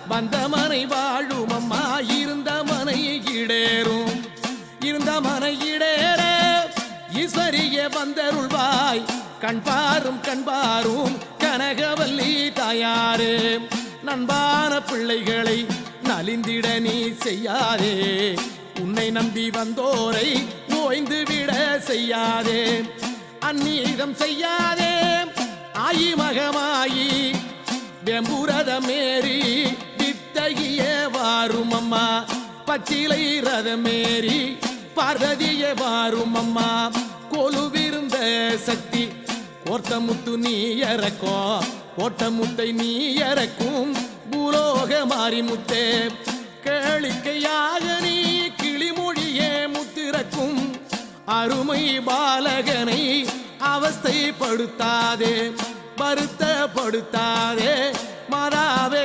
வந்த மனை வாழும் அம்மா இருந்த மனை இடேறும் இருந்த மனை இடேற ஈஸ்வரியே வந்தருள்வாய் கண்பாரும் கனகவல்லி தாயாரே நண்பான பிள்ளைகளை நலிந்திட நீ செய்யாதே உன்னை நம்பி வந்தோரை ஓய்ந்து விட செய்யாதே அந்நீதம் செய்யாதே ஆயி மகமாயி வெம்புரத மேரி வித்தகிய வாரும் அம்மா பச்சிலை ரதமேரி பார்வதிய வாரும் அம்மா கொலுவிருந்த சக்தி கோர்த்த முத்து நீ இறக்கும் கோட்ட முத்தை நீ இறக்கும் பூலோக மாறி முத்தே கேளிக்கையாக நீ கிளிமொழியே முத்திறக்கும் அருமை பாலகனை அவஸ்தைப்படுத்தாதே வருத்தப்படுத்தாதே மாதாவே